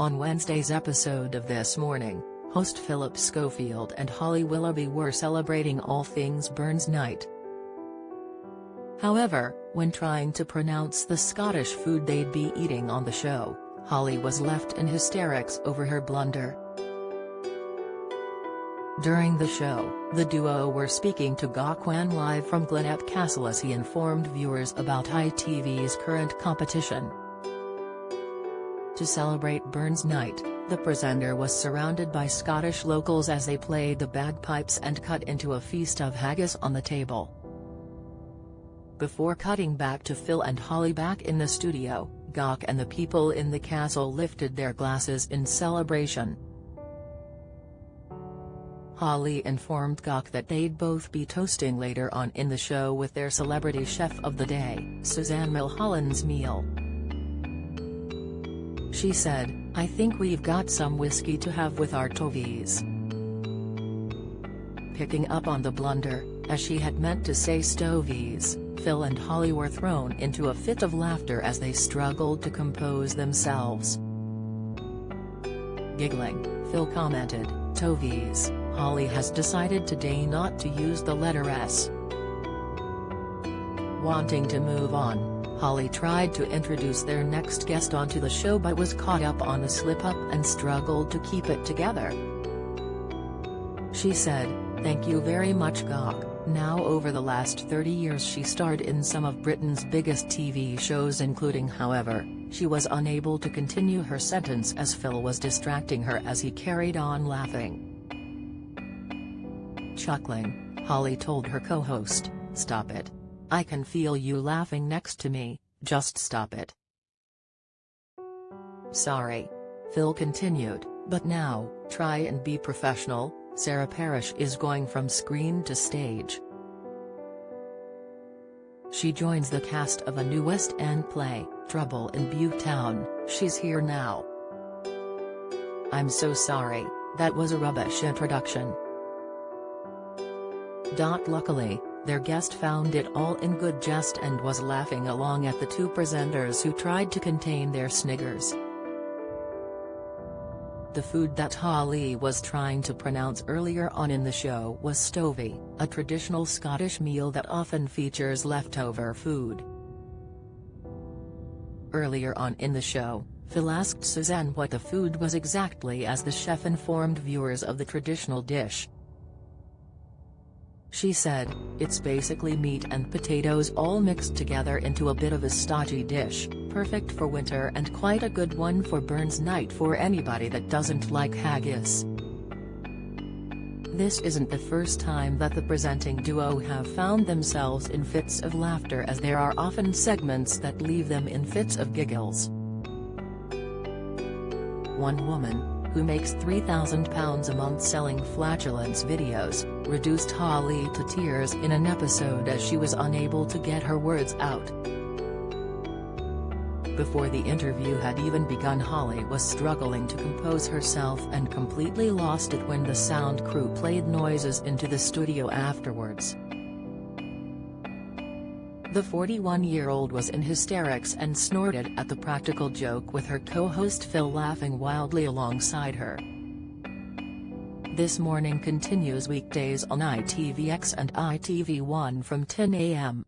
On Wednesday's episode of This Morning, host Phillip Schofield and Holly Willoughby were celebrating all things Burns night. However, when trying to pronounce the Scottish food they'd be eating on the show, Holly was left in hysterics over her blunder. During the show, the duo were speaking to Gawkwan live from Glenelg Castle as he informed viewers about ITV's current competition. To celebrate Burns night, the presenter was surrounded by Scottish locals as they played the bagpipes and cut into a feast of haggis on the table. Before cutting back to Phil and Holly back in the studio, Gawk and the people in the castle lifted their glasses in celebration. Holly informed Gawk that they'd both be toasting later on in the show with their celebrity chef of the day, Suzanne Milholland's meal. She said, "I think we've got some whiskey to have with our tovies." Picking up on the blunder, as she had meant to say stovies, Phil and Holly were thrown into a fit of laughter as they struggled to compose themselves. Giggling, Phil commented, "Tovies, Holly has decided today not to use the letter S." Wanting to move on, Holly tried to introduce their next guest onto the show but was caught up on a slip-up and struggled to keep it together. She said, "Thank you very much Gawk." Now over the last 30 years she starred in some of Britain's biggest TV shows including However, she was unable to continue her sentence as Phil was distracting her as he carried on laughing. Chuckling, Holly told her co-host, "Stop it. I can feel you laughing next to me, just stop it." "Sorry," Phil continued, "but now, try and be professional. Sarah Parish is going from screen to stage. She joins the cast of a new West End play, Trouble in Butetown. She's here now." "I'm so sorry, that was a rubbish introduction." Luckily, their guest found it all in good jest and was laughing along at the two presenters who tried to contain their sniggers. The food that Holly was trying to pronounce earlier on in the show was stovey, a traditional Scottish meal that often features leftover food. Earlier on in the show, Phil asked Suzanne what the food was exactly as the chef informed viewers of the traditional dish. She said, "It's basically meat and potatoes all mixed together into a bit of a stodgy dish, perfect for winter and quite a good one for Burns night for anybody that doesn't like haggis." This isn't the first time that the presenting duo have found themselves in fits of laughter as there are often segments that leave them in fits of giggles. One woman, who makes £3,000 a month selling flatulence videos, reduced Holly to tears in an episode as she was unable to get her words out. Before the interview had even begun, Holly was struggling to compose herself and completely lost it when the sound crew played noises into the studio afterwards. The 41-year-old was in hysterics and snorted at the practical joke with her co-host Phil laughing wildly alongside her. This Morning continues weekdays on ITVX and ITV1 from 10 a.m.